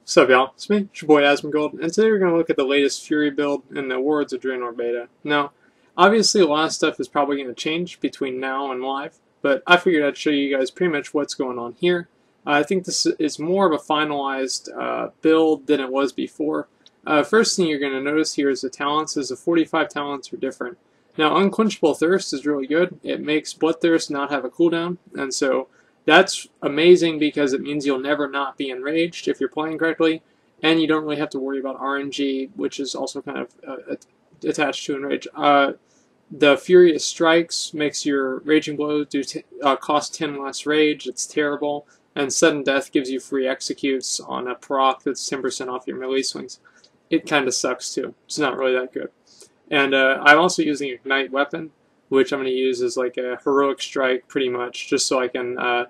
What's up, y'all? It's me, it's your boy Asmongold, and today we're going to look at the latest Fury build in the Warlords of Draenor beta. Now, obviously a lot of stuff is probably going to change between now and live, but I figured I'd show you guys pretty much what's going on here. I think this is more of a finalized build than it was before. First thing you're going to notice here is the talents. The 45 talents are different. Now, Unquenchable Thirst is really good. It makes Bloodthirst not have a cooldown, and so that's amazing because it means you'll never not be enraged if you're playing correctly, and you don't really have to worry about RNG, which is also kind of attached to enrage. The Furious Strikes makes your Raging Blow cost 10 less rage. It's terrible. And Sudden Death gives you free executes on a proc that's 10% off your melee swings. It kind of sucks too. It's not really that good. And I'm also using Ignite Weapon, which I'm going to use as like a heroic strike pretty much, just so I can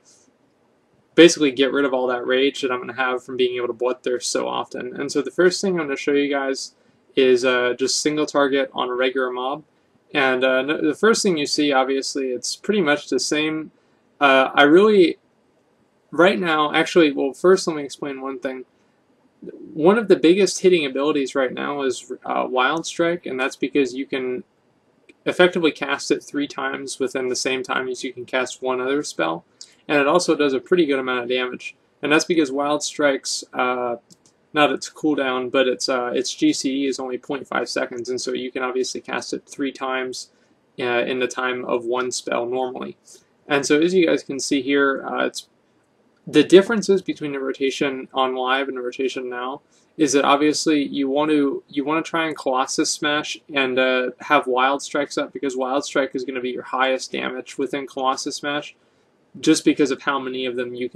basically get rid of all that rage that I'm going to have from being able to Bloodthirst so often. And so the first thing I'm going to show you guys is just single target on a regular mob. And the first thing you see, obviously, it's pretty much the same. Right now, actually, well, first let me explain one thing. One of the biggest hitting abilities right now is Wild Strike, and that's because you can effectively cast it 3 times within the same time as you can cast one other spell, and it also does a pretty good amount of damage. And that's because Wild Strike's not its cooldown, but its GCE is only 0.5 seconds, and so you can obviously cast it 3 times in the time of one spell normally. And so as you guys can see here, the differences between the rotation on live and the rotation now is that obviously you want to try and Colossus Smash and have Wild Strikes up, because Wild Strike is going to be your highest damage within Colossus Smash, just because of how many of them you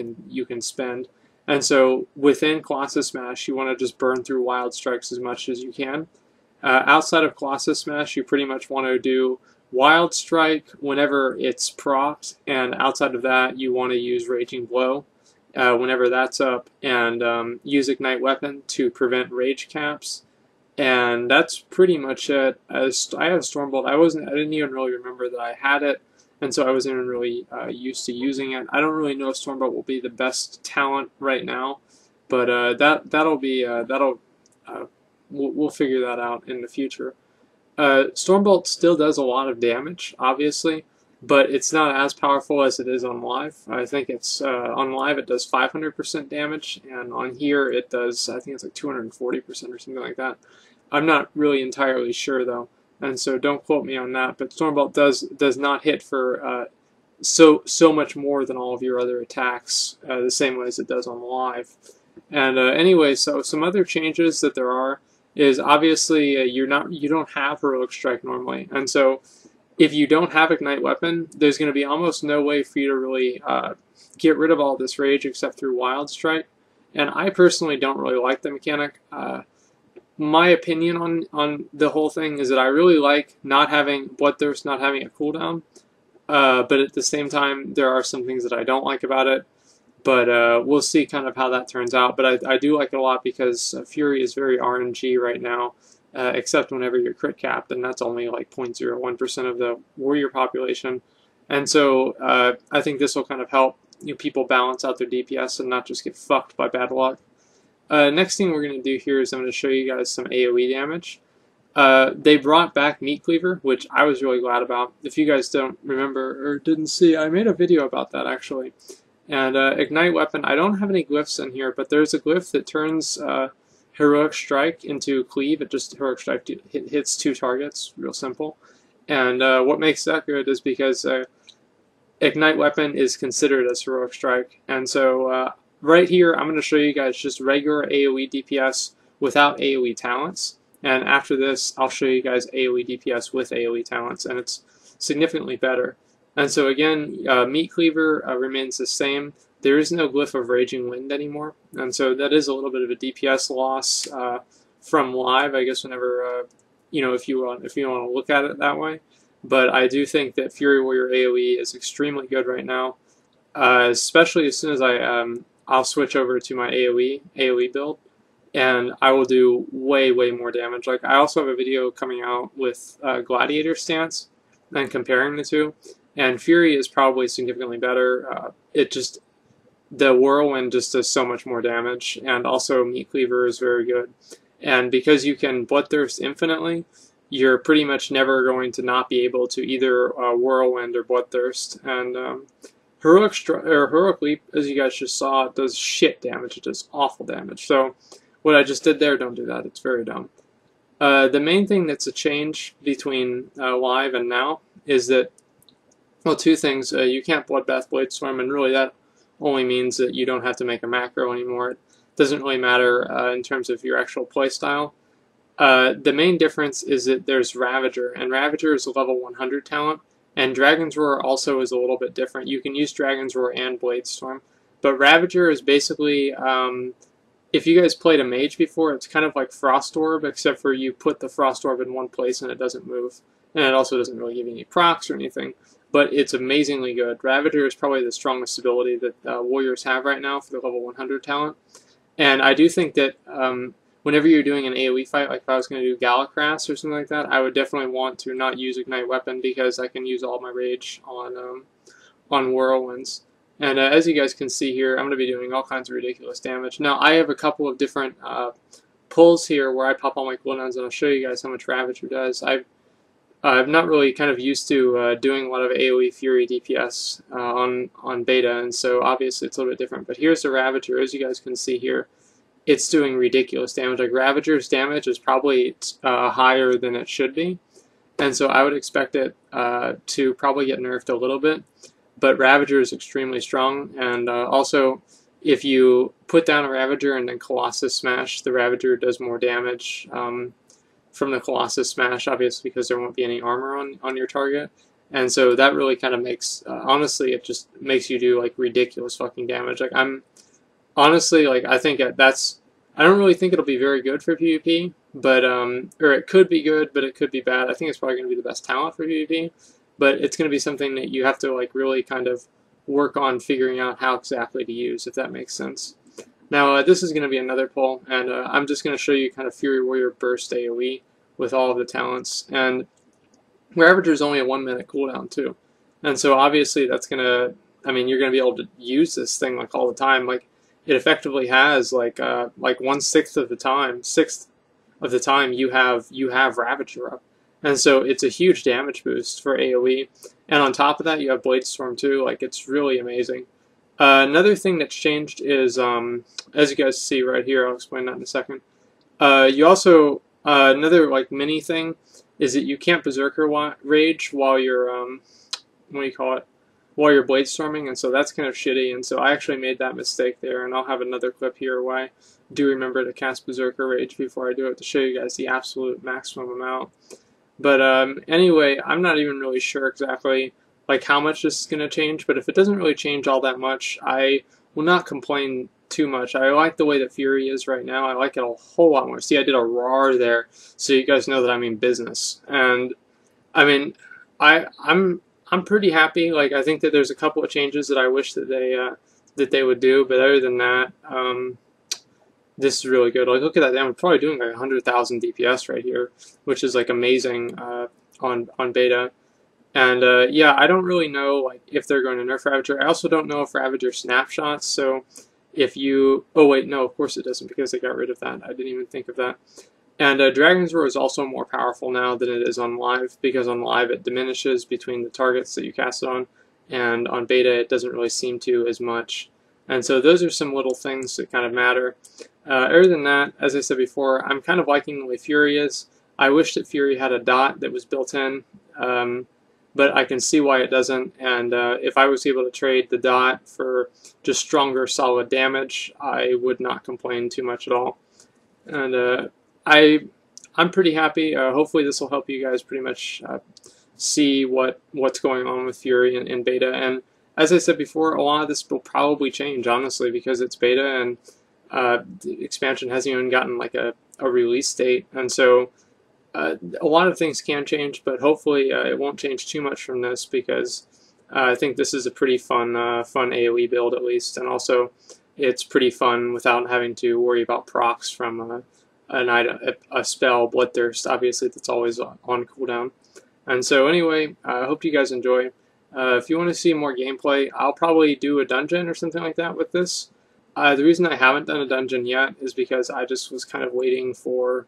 can spend. And so within Colossus Smash, you want to just burn through Wild Strikes as much as you can. Outside of Colossus Smash, you pretty much want to do Wild Strike whenever it's procced, and outside of that, you want to use Raging Blow whenever that's up, and use Ignite Weapon to prevent rage caps. And that's pretty much it. As I have Stormbolt, I didn't even really remember that I had it, and so I wasn't even really used to using it. I don't really know if Stormbolt will be the best talent right now, but we'll figure that out in the future. Stormbolt still does a lot of damage, obviously, but it's not as powerful as it is on live. I think it's on live it does 500% damage, and on here it does, I think it's like 240% or something like that. I'm not really entirely sure though, and so don't quote me on that. But Stormbolt does not hit for so much more than all of your other attacks the same way as it does on live. And anyway, so some other changes that there are is obviously you don't have Heroic Strike normally, and so if you don't have Ignite Weapon, there's going to be almost no way for you to really get rid of all this rage except through Wild Strike. And I personally don't really like the mechanic. My opinion on the whole thing is that I really like not having Bloodthirst, not having a cooldown. But at the same time, there are some things that I don't like about it. But we'll see kind of how that turns out. But I do like it a lot because Fury is very RNG right now. Except whenever you're crit capped, and that's only like 0.01% of the warrior population. And so I think this will kind of help people balance out their DPS and not just get fucked by bad luck. Next thing we're going to do here is I'm going to show you guys some AoE damage. They brought back Meat Cleaver, which I was really glad about. If you guys don't remember or didn't see, I made a video about that actually. And Ignite Weapon, I don't have any glyphs in here, but there's a glyph that turns Heroic Strike into Cleave. It just Heroic Strike hits 2 targets, real simple. And what makes that good is because Ignite Weapon is considered as Heroic Strike. And so right here, I'm going to show you guys just regular AoE DPS without AoE talents. And after this, I'll show you guys AoE DPS with AoE talents, and it's significantly better. And so again, Meat Cleaver remains the same. There is no glyph of Raging Wind anymore, and so that is a little bit of a DPS loss from live, I guess, whenever if you want to look at it that way. But I do think that Fury Warrior AoE is extremely good right now, especially as soon as I'll switch over to my AoE build, and I will do way more damage. Like, I also have a video coming out with Gladiator stance and comparing the two, and Fury is probably significantly better. the Whirlwind just does so much more damage, and also Meat Cleaver is very good. And because you can Bloodthirst infinitely, you're pretty much never going to not be able to either Whirlwind or Bloodthirst. And Heroic Leap, as you guys just saw, it does shit damage. It does awful damage. So what I just did there, don't do that. It's very dumb. The main thing that's a change between live and now is that, well, two things. You can't Bloodbath Bladestorm, and really that only means that you don't have to make a macro anymore. It doesn't really matter in terms of your actual playstyle. The main difference is that there's Ravager, and Ravager is a level 100 talent, and Dragon's Roar also is a little bit different. You can use Dragon's Roar and Bladestorm, but Ravager is basically, if you guys played a mage before, it's kind of like Frost Orb, except for you put the Frost Orb in one place and it doesn't move. And it also doesn't really give you any procs or anything, but it's amazingly good. Ravager is probably the strongest ability that Warriors have right now for the level 100 talent. And I do think that whenever you're doing an AoE fight, like if I was going to do Galacrass or something like that, I would definitely want to not use Ignite Weapon because I can use all my rage on Whirlwinds. And as you guys can see here, I'm going to be doing all kinds of ridiculous damage. Now, I have a couple of different pulls here where I pop all my cooldowns, and I'll show you guys how much Ravager does. I'm not really kind of used to doing a lot of AoE Fury DPS on beta, and so obviously it's a little bit different. But here's the Ravager, as you guys can see here. It's doing ridiculous damage. Like, Ravager's damage is probably higher than it should be, and so I would expect it to probably get nerfed a little bit. But Ravager is extremely strong, and also if you put down a Ravager and then Colossus Smash, the Ravager does more damage from the Colossus Smash, obviously, because there won't be any armor on your target. And so that really kind of makes, honestly, it just makes you do, like, ridiculous fucking damage. Like, honestly, like, I think that's, I don't really think it'll be very good for PvP, but, or it could be good, but it could be bad. I think it's probably going to be the best talent for PvP, but it's going to be something that you have to, like, really kind of work on figuring out how exactly to use, if that makes sense. Now, this is going to be another pull, and I'm just going to show you kind of Fury Warrior Burst AoE with all of the talents. And Ravager is only a 1 minute cooldown, too. And so, obviously, that's going to, I mean, you're going to be able to use this thing, like, all the time. Like, it effectively has, like 1/6 of the time, you have Ravager up. And so, it's a huge damage boost for AoE. And on top of that, you have Bladestorm, too. Like, it's really amazing. Another thing that's changed is, as you guys see right here, I'll explain that in a second. You also, another like mini thing is that you can't Berserker Rage while you're, what do you call it? While you're Bladestorming, and so that's kind of shitty. And so I actually made that mistake there, and I'll have another clip here where I do remember to cast Berserker Rage before I do it to show you guys the absolute maximum amount. But anyway, I'm not even really sure exactly like how much this is going to change, but if it doesn't really change all that much, I will not complain too much. I like the way that Fury is right now. I like it a whole lot more. See, I did a roar there, so you guys know that I mean business. And I mean, I'm pretty happy. Like, I think that there's a couple of changes that I wish that they would do, but other than that, this is really good. Like, look at that. I'm probably doing like 100,000 DPS right here, which is like amazing on beta. And yeah, I don't really know like if they're going to nerf Ravager. I also don't know if Ravager snapshots. So if you, oh wait, no, of course it doesn't because they got rid of that. I didn't even think of that. And Dragon's Roar is also more powerful now than it is on live, because on live it diminishes between the targets that you cast it on, and on beta it doesn't really seem to as much. And so those are some little things that kind of matter. Other than that, as I said before, I'm kind of liking the way Fury is. I wish that Fury had a dot that was built in. But I can see why it doesn't, and if I was able to trade the dot for just stronger, solid damage, I would not complain too much at all. And I'm pretty happy. Hopefully this will help you guys pretty much see what's going on with Fury in beta. And as I said before, a lot of this will probably change, honestly, because it's beta, and the expansion hasn't even gotten like a release date, and so a lot of things can change, but hopefully it won't change too much from this, because I think this is a pretty fun AoE build at least, and also it's pretty fun without having to worry about procs from a spell, Bloodthirst, obviously, that's always on cooldown. And so anyway, I hope you guys enjoy. If you want to see more gameplay, I'll probably do a dungeon or something like that with this. The reason I haven't done a dungeon yet is because I just was kind of waiting for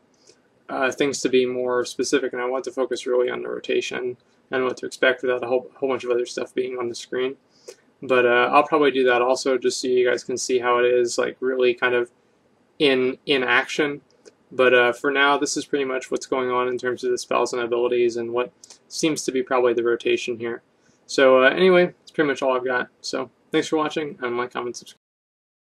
things to be more specific, and I want to focus really on the rotation and what to expect without a whole bunch of other stuff being on the screen. But I'll probably do that also, just so you guys can see how it is, like, really kind of in action. But for now, this is pretty much what's going on in terms of the spells and abilities and what seems to be probably the rotation here. So anyway, that's pretty much all I've got. So thanks for watching, and like, comment, subscribe.